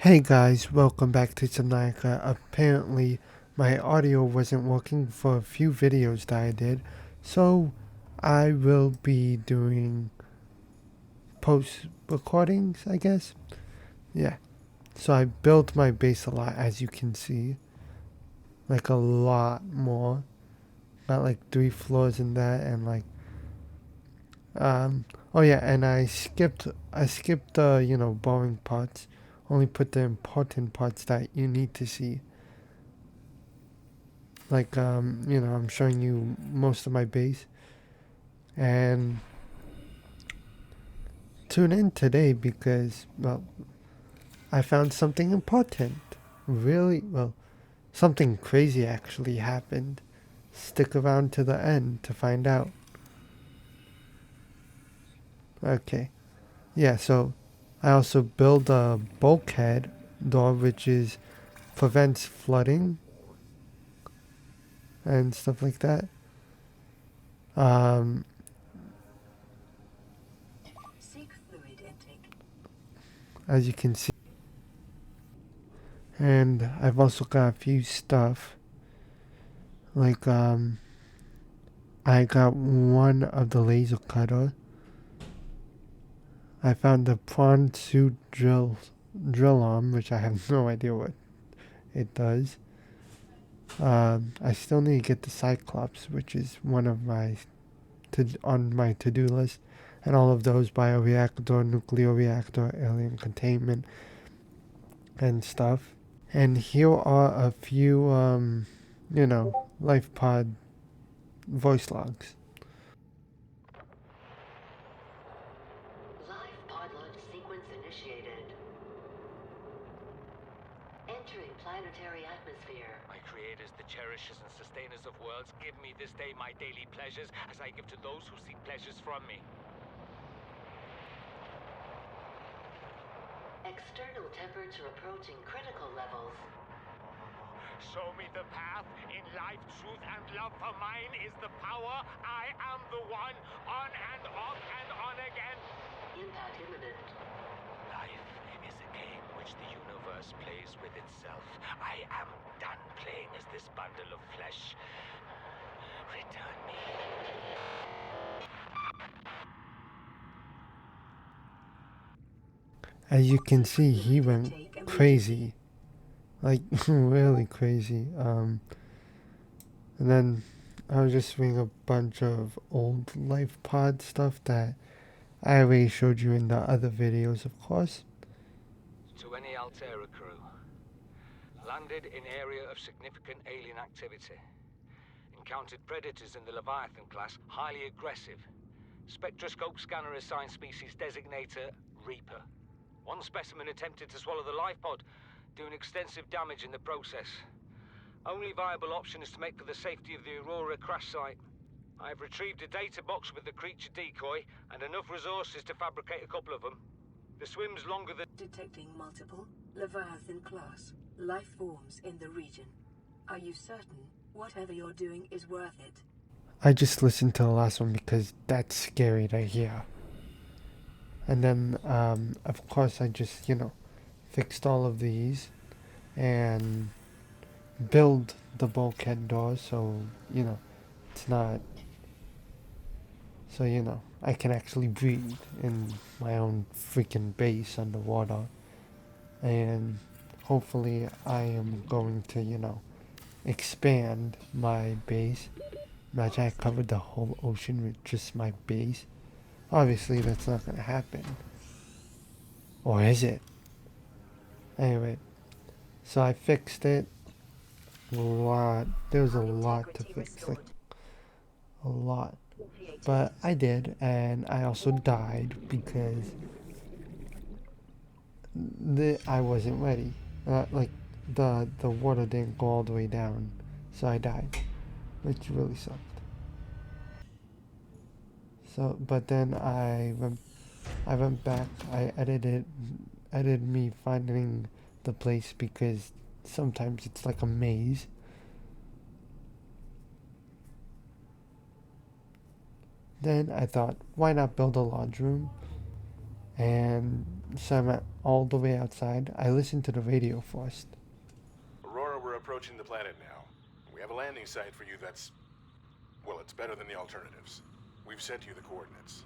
Hey guys, welcome back to Subnautica. Apparently, my audio wasn't working for a few videos that I did, so I will be doing post recordings, I guess. Yeah, so I built my base a lot, as you can see, like a lot more. Got like 3 floors in that, and like, um, oh yeah, and I skipped the boring parts. Only put the important parts that you need to see. Like I'm showing you most of my base, and tune in today because, well, I found something important. Really, well, something crazy actually happened. Stick around to the end to find out. Okay, yeah, so I also build a bulkhead door which is prevents flooding and stuff like that. um as you can see, and I've also got a few stuff like I got one of the laser cutter. I found the prawn suit drill arm, which I have no idea what it does. I still need to get the Cyclops, which is one of my on my to-do list, and all of those bioreactor, nuclear reactor, alien containment, and stuff. And here are a few, life pod voice logs. Live pod launch sequence initiated. Entering planetary atmosphere. My creators, the cherishers and sustainers of worlds, give me this day my daily pleasures as I give to those who seek pleasures from me. External temperature approaching critical levels. Show me the path. In life, truth, and love for mine is the power. I am the one. On and off and on again. Impact imminent. Life is a game which the universe plays with itself. I am done playing as this bundle of flesh. Return me. As you can see, he went crazy, like really crazy. And then I was just doing a bunch of old life pod stuff that I already showed you in the other videos, of course. To any Altera crew. Landed in area of significant alien activity. Encountered predators in the Leviathan class, highly aggressive. Spectroscope scanner assigned species designator Reaper. One specimen attempted to swallow the life pod, doing extensive damage in the process. Only viable option is to make for the safety of the Aurora crash site. I have retrieved a data box with the creature decoy and enough resources to fabricate a couple of them. The swim's longer than... Detecting multiple Leviathan class life forms in the region. Are you certain whatever you're doing is worth it? I just listened to the last one because that's scary to hear. And then, of course, I just, fixed all of these and build the bulkhead door so, it's not, so, I can actually breathe in my own freaking base underwater. And hopefully I am going to, expand my base. Imagine I covered the whole ocean with just my base. Obviously, that's not going to happen. Or is it? Anyway, so I fixed it. There was a lot to fix. Like, a lot. But I did, and I also died because I wasn't ready. Like, the water didn't go all the way down. So I died. Which really sucked. So, but then I went back. I edited me finding the place because sometimes it's like a maze. Then I thought, why not build a lodge room? And so all the way outside, I listened to the radio first. Aurora, we're approaching the planet now. We have a landing site for you that's... well, it's better than the alternatives. We've sent you the coordinates.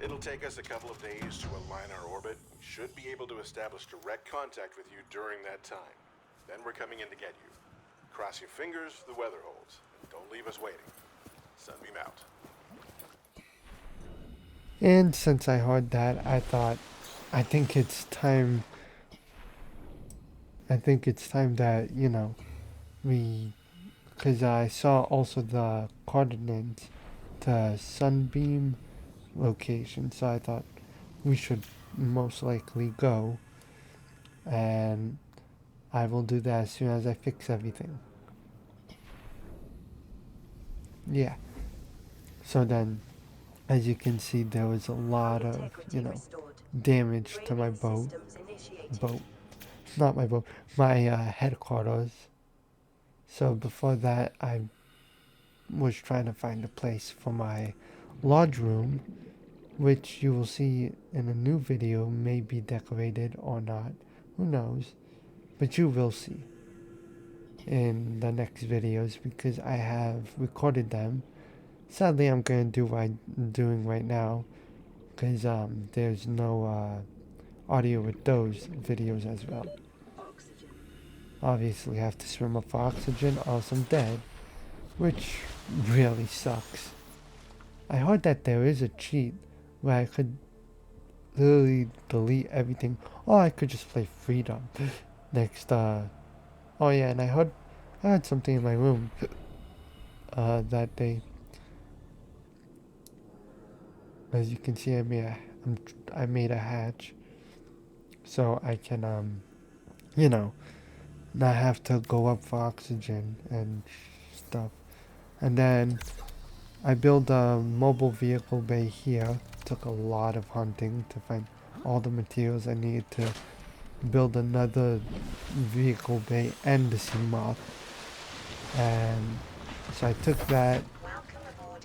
It'll take us a couple of days to align our orbit. We should be able to establish direct contact with you during that time. Then we're coming in to get you. Cross your fingers, the weather holds. And don't leave us waiting. Sunbeam out. And since I heard that, I thought, I think it's time that, you know, because I saw also the coordinates to Sunbeam location, so I thought we should most likely go, and I will do that as soon as I fix everything. Yeah. So then, as you can see, there was a lot of, you know, damage to my boat. Not my boat, my headquarters. So before that, I was trying to find a place for my lodge room, which you will see in a new video may be decorated or not. Who knows? But you will see in the next videos because I have recorded them. Sadly, I'm going to do what I'm doing right now because there's no audio with those videos as well. Oxygen. Obviously, I have to swim up for oxygen or else I'm dead, which really sucks. I heard that there is a cheat where I could literally delete everything, or I could just play Freedom next. Oh yeah, and I heard something in my room that day. As you can see, I made a hatch so I can you know, not have to go up for oxygen and stuff. And then I built a mobile vehicle bay here. Took a lot of hunting to find all the materials I needed to build another vehicle bay and the sea moth. And so I took that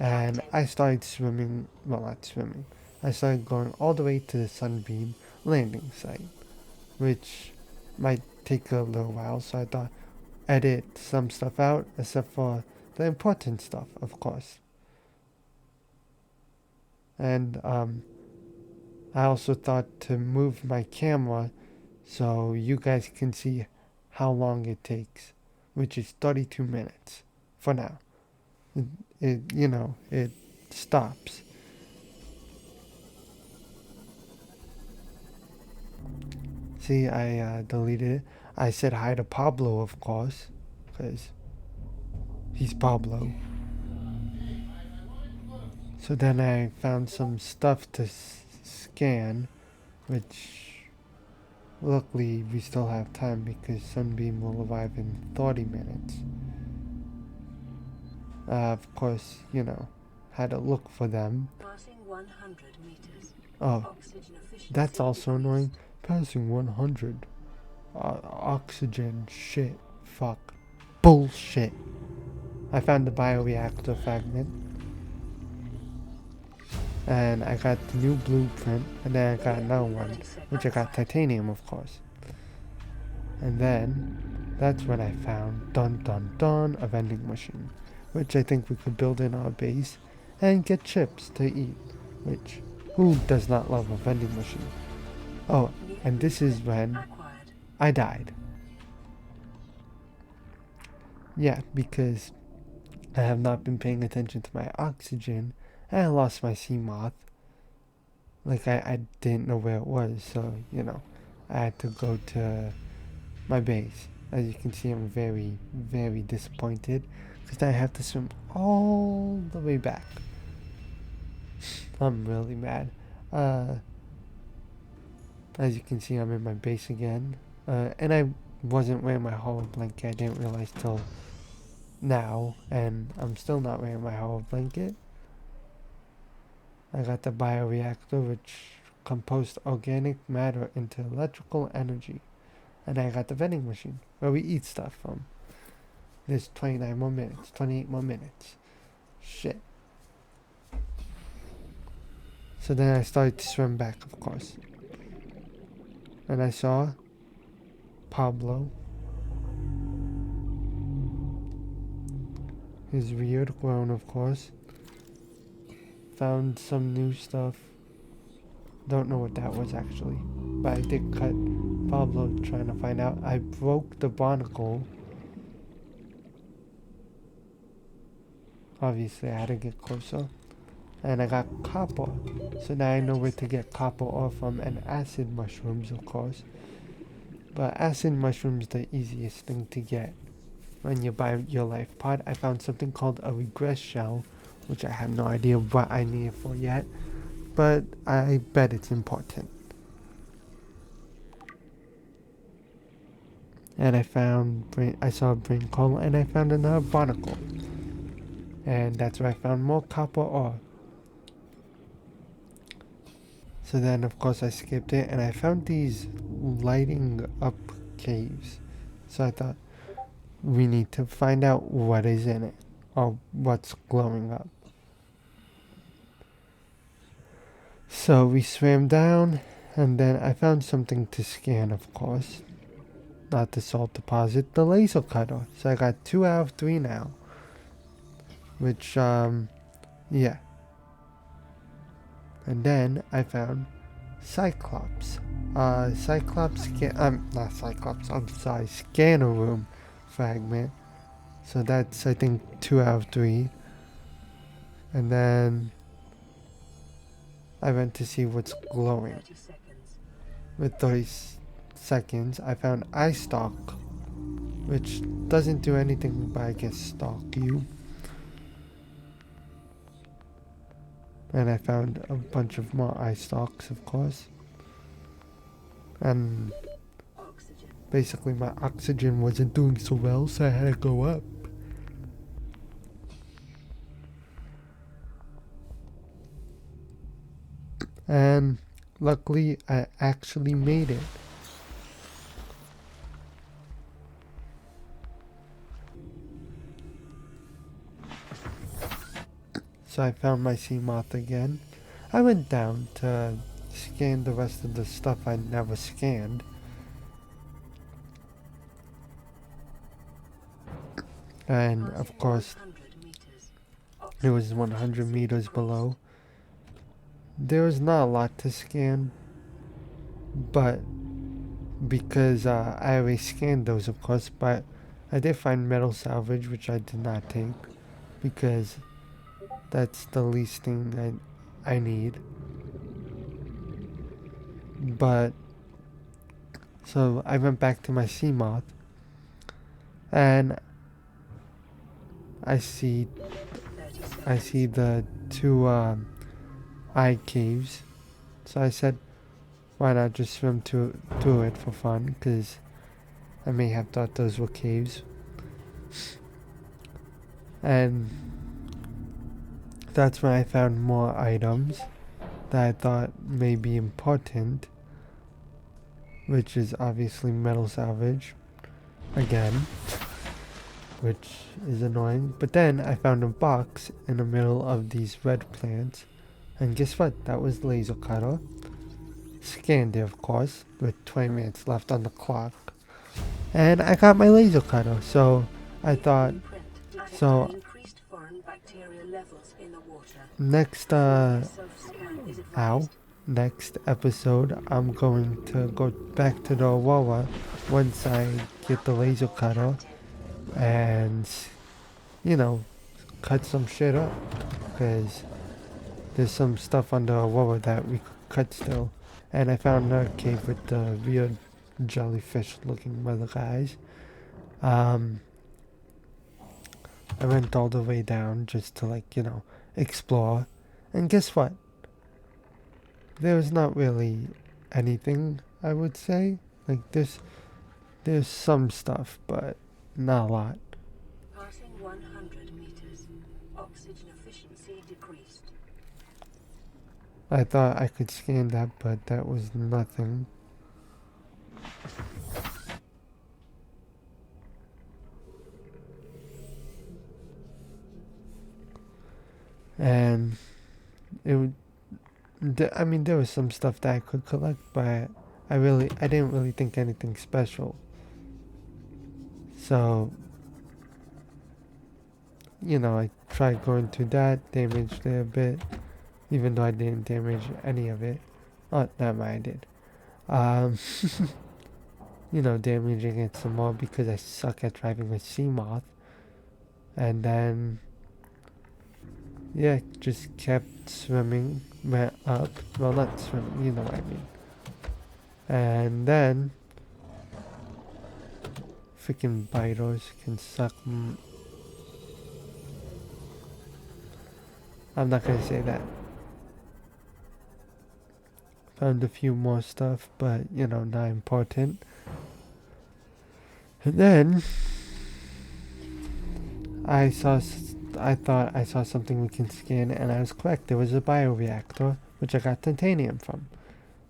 and I started swimming, well, not swimming. I started going all the way to the Sunbeam landing site, which might take a little while, so I thought edit some stuff out except for the important stuff, of course. And I also thought to move my camera so you guys can see how long it takes, which is 32 minutes for now. It stops. See, I deleted it. I said hi to Pablo, of course, because he's Pablo. So then I found some stuff to scan, which luckily we still have time because Sunbeam will arrive in 30 minutes. Of course, had to look for them. Passing 100 meters. Oh, Oxygen efficiency that's also decreased. annoying. Passing 100. Oxygen. Shit. Fuck. Bullshit. I found the bioreactor fragment. And I got the new blueprint. And then I got another one. Which I got titanium, of course. And then, that's when I found, dun dun dun, a vending machine. Which I think we could build in our base. And get chips to eat. Which, who does not love a vending machine? Oh, and this is when Acquired. I died. Yeah, because I have not been paying attention to my oxygen, and I lost my sea moth. Like, I didn't know where it was, so, I had to go to my base. As you can see, I'm very, very disappointed, because I have to swim all the way back. I'm really mad. As you can see, I'm in my base again. And I wasn't wearing my hollow blanket. I didn't realize till now. And I'm still not wearing my hollow blanket. I got the bioreactor, which composed organic matter into electrical energy. And I got the vending machine, where we eat stuff from. There's 29 more minutes, 28 more minutes. Shit. So then I started to swim back, of course. And I saw Pablo. His weird grown, of course. Found some new stuff. Don't know what that was actually. But I did cut Pablo trying to find out. I broke the barnacle. Obviously, I had to get closer. And I got copper. So now I know where to get copper ore from. And acid mushrooms, of course. But acid mushrooms the easiest thing to get when you buy your life pod. I found something called a regress shell, which I have no idea what I need it for yet. But I bet it's important. And I saw a brain coal, and I found another barnacle. And that's where I found more copper ore. So then, of course, I skipped it, and I found these lighting up caves. So I thought, we need to find out what is in it, or what's glowing up. So we swam down, and then I found something to scan, of course. Not the salt deposit, the laser cutter. So I got 2 out of 3 now. Which, yeah. And then I found Cyclops. Not Cyclops, I'm sorry, scanner room fragment. So that's, I think, 2 out of 3. And then I went to see what's glowing. 30 seconds. With 30 seconds, I found eye stalk, which doesn't do anything but I guess stalk you. And I found a bunch of more eye stalks, of course. And Oxygen. basically my oxygen wasn't doing so well, so I had to go up. And luckily, I actually made it. So I found my sea moth again. I went down to scan the rest of the stuff I never scanned. And of course, 100 meters. it was 100 meters below. There was not a lot to scan, but because I already scanned those, of course, but I did find metal salvage, which I did not take because that's the least thing I need. But so I went back to my sea moth, and I see 30 seconds. the 2 eye caves. So I said, why not just swim through it for fun? Because I may have thought those were caves. And that's when I found more items that I thought may be important, which is obviously metal salvage again, which is annoying. But then I found a box in the middle of these red plants, and guess what? That was laser cutter. Scanned it, of course, with 20 minutes left on the clock, and I got my laser cutter. So I thought, so Increased foreign bacteria levels in the water. next Self-scan is advised. next episode, I'm going to go back to the Aurora once I get the laser cutter and, you know, cut some shit up. Because there's some stuff on the Aurora that we could cut still. And I found another cave with the weird jellyfish looking mother guys. I went all the way down just to, like, you know, explore. And guess what? There's not really anything, I would say. Like, there's some stuff, but not a lot. Passing 100 meters. Oxygen efficiency decreased. I thought I could scan that, but that was nothing. And it would, I mean, there was some stuff that I could collect, but I didn't really think anything special. So, I tried going through that, damaged it a bit, even though I didn't damage any of it. Oh, never mind, I did. Um, damaging it some more because I suck at driving a sea moth. And then, yeah, just kept swimming, went up. Well, not swimming, you know what I mean. And then, freaking biters can suck. I'm not gonna say that. Found a few more stuff, but not important. And then I thought I saw something we can scan, and I was correct. There was a bioreactor, which I got titanium from.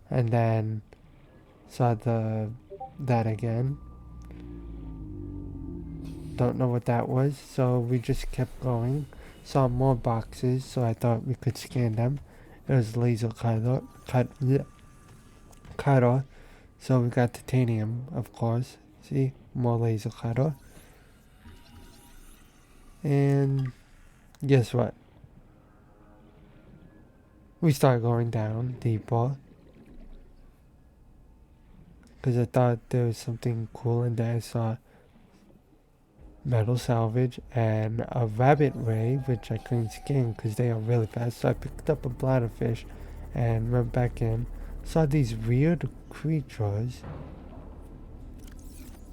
And then saw that again. Don't know what that was, so we just kept going. Saw more boxes, so I thought we could scan them. It was laser cutter, so we got titanium, of course. See, more laser cutter. And guess what? We started going down deeper. Because I thought there was something cool, and then I saw metal salvage and a rabbit ray, which I couldn't scan because they are really fast. So I picked up a bladderfish and went back in. Saw these weird creatures,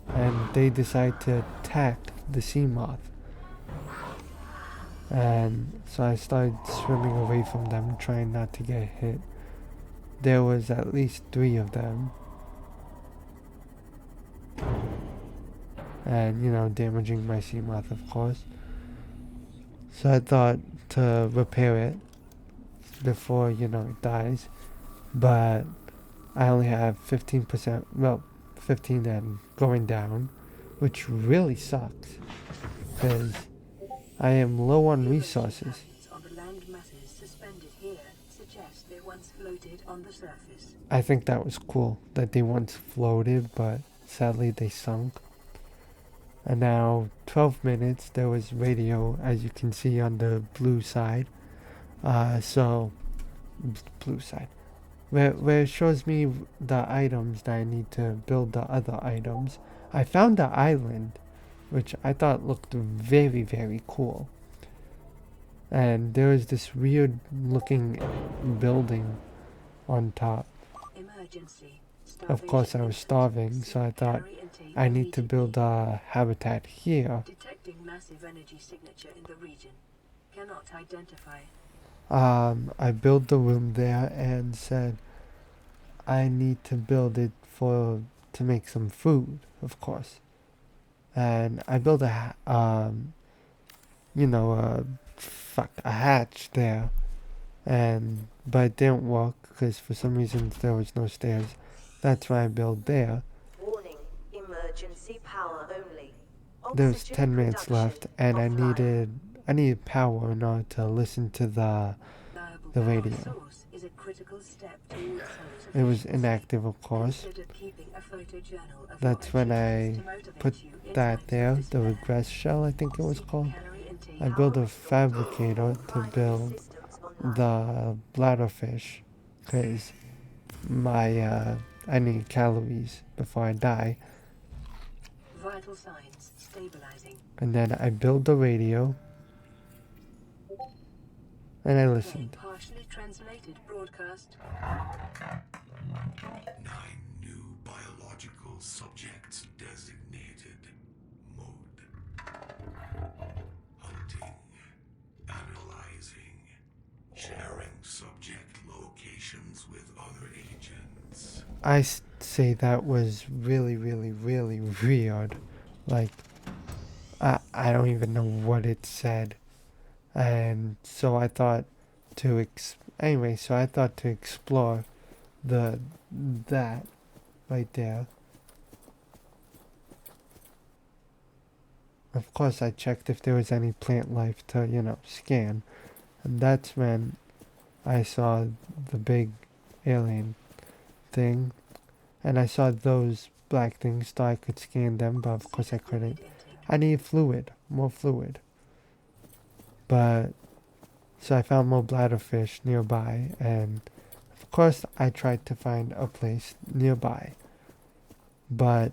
and they decided to attack the sea moth. And so I started swimming away from them, trying not to get hit. There was at least 3 of them. And, damaging my sea moth, of course. So I thought to repair it before, it dies. But I only have 15%, well, 15 and going down, which really sucks. Because I am low on resources. On the land masses suspended here suggest they once floated on the surface. I think that was cool, that they once floated, but sadly they sunk. And now 12 minutes, there was radio, as you can see on the blue side. Blue side. Where it shows me the items that I need to build the other items. I found the island, which I thought looked very, very cool. And there was this weird looking building on top. Emergency. Of course, I was starving, so I thought I need to build a habitat here. Detecting massive energy signature in the region. Cannot identify. I built the room there and said I need to build it to make some food, of course. And I built a hatch there, but it didn't work because for some reason there was no stairs. That's why I built there. Warning, emergency power only. There was 10 minutes left, and I needed power in order to listen to the radio. It was inactive, of course. That's when I put that there, the regress shell, I think it was called. I built a fabricator to build the bladderfish, because I need calories before I die. Vital signs stabilizing. And then I built the radio, and I listened. Partially translated broadcast. 9 new biological subjects designated. Mode. Hunting. Analyzing. Sharing subject locations with other agents. I say that was really, really, really weird. Like, I don't even know what it said. And so I thought to explore that right there. Of course, I checked if there was any plant life to, scan. And that's when I saw the big alien thing. and I saw those black things, so I could scan them, but of course I couldn't. I need fluid, more fluid. But, so I found more bladderfish nearby, and of course I tried to find a place nearby. But,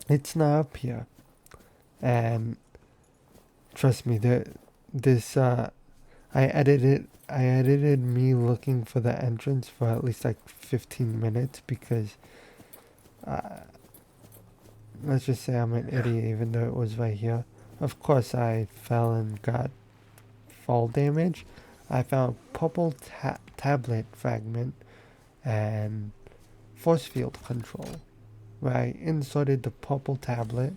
it's not up here. And, trust me, I edited me looking for the entrance for at least like 15 minutes because let's just say I'm an idiot even though it was right here. Of course I fell and got fall damage. I found purple tablet fragment and force field control. Where I inserted the purple tablet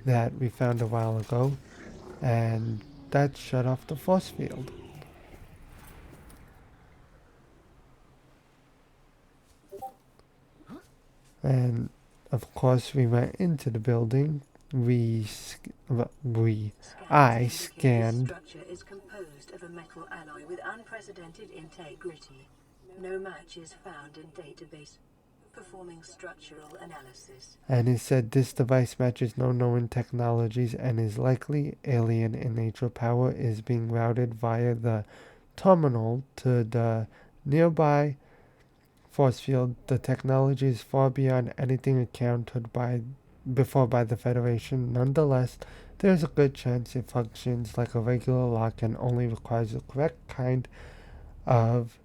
that we found a while ago, and that shut off the force field. And of course we went into the building. I scanned. The structure is composed of a metal alloy with unprecedented integrity. No match is found in database. Performing structural analysis. And it said this device matches no known technologies and is likely alien in nature. Power is being routed via the terminal to the nearby force field. The technology is far beyond anything accounted before by the Federation. Nonetheless, there is a good chance it functions like a regular lock and only requires the correct kind of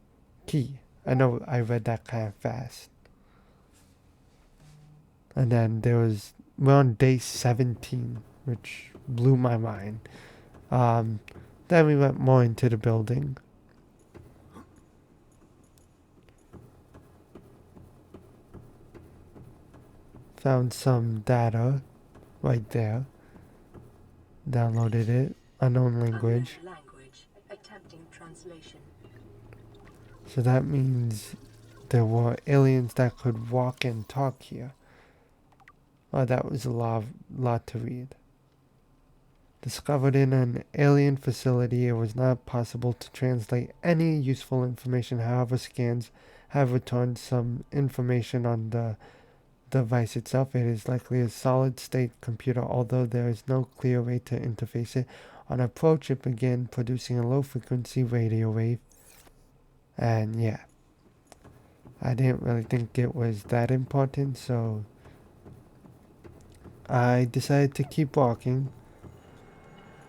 key. I know I read that kind of fast. And then we're on day 17, which blew my mind. Then we went more into the building. Found some data right there. Downloaded it. Unknown language. Attempting translation. So that means there were aliens that could walk and talk here. Oh, that was a lot to read. Discovered in an alien facility, it was not possible to translate any useful information. However, scans have returned some information on the device itself. It is likely a solid-state computer, although there is no clear way to interface it. On approach, it began producing a low-frequency radio wave. And yeah, I didn't really think it was that important, so I decided to keep walking.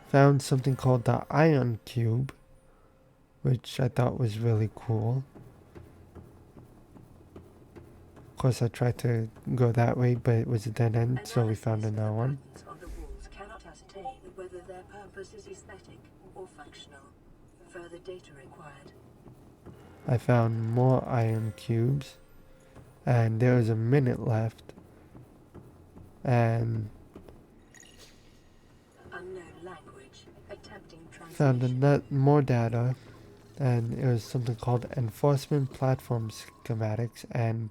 Found something called the ion cube, which I thought was really cool. Of course, I tried to go that way, but it was a dead end, so we found another one. On the walls cannot ascertain whether their purpose is aesthetic or functional. Further data required. I found more ion cubes, and there was a minute left. And Unknown language. Attempting found translation. more data, and it was something called enforcement platform schematics, and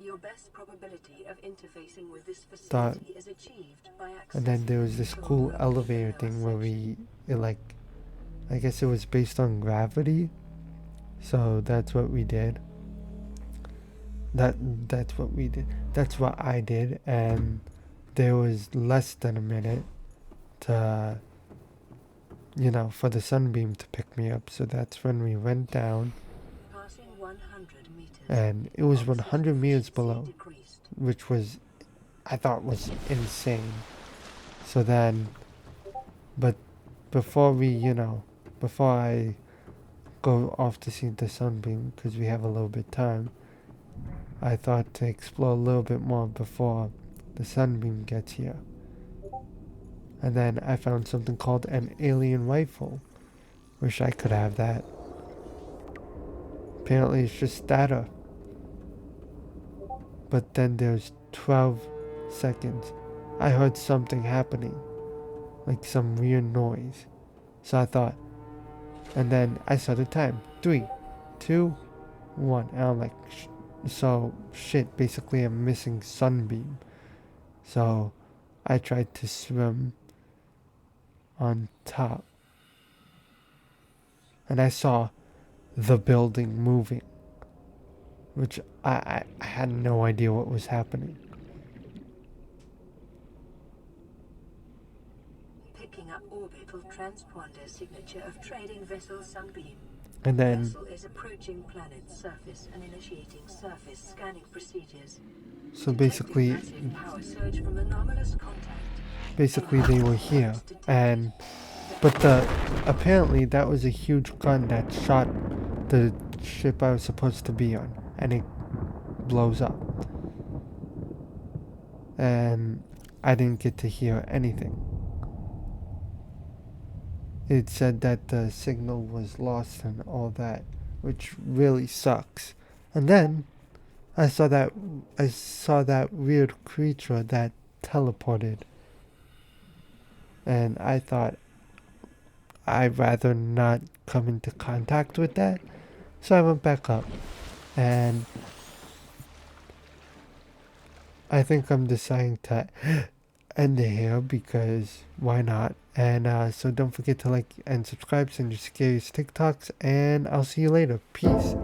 Your best probability of interfacing with this Thought- facility is achieved by accessing and then there was this cool control elevator personnel thing where section. I guess it was based on gravity, so that's what we did. That's what we did. That's what I did, and there was less than a minute to, for the sunbeam to pick me up. So that's when we went down, Passing 100 meters. and it was 100 meters Efficiency below, decreased. which I thought was insane. So then, but before I go off to see the sunbeam, because we have a little bit time, I thought to explore a little bit more before the sunbeam gets here. And then I found something called an alien rifle. Wish I could have that. Apparently it's just data. But then there's 12 seconds. I heard something happening. Like some weird noise. So I thought, and then I saw the time. 3, 2, 1. And I'm like, shit, basically I'm missing sunbeam. So I tried to swim on top. And I saw the building moving. which I had no idea what was happening. Picking up orbital transponder signature of trading vessel Sunbeam. And then Vessel is approaching planet's surface and initiating surface scanning procedures. so Detecting basically massive power surge from anomalous contact. they were here, and but apparently that was a huge gun that shot the ship I was supposed to be on, and it blows up, and I didn't get to hear anything. It said that the signal was lost and all that, which really sucks. And then I saw that weird creature that teleported, and I thought I'd rather not come into contact with that. So I went back up, and I think I'm deciding to end it here because why not? And so don't forget to like and subscribe, send your scariest TikToks, and I'll see you later. Peace.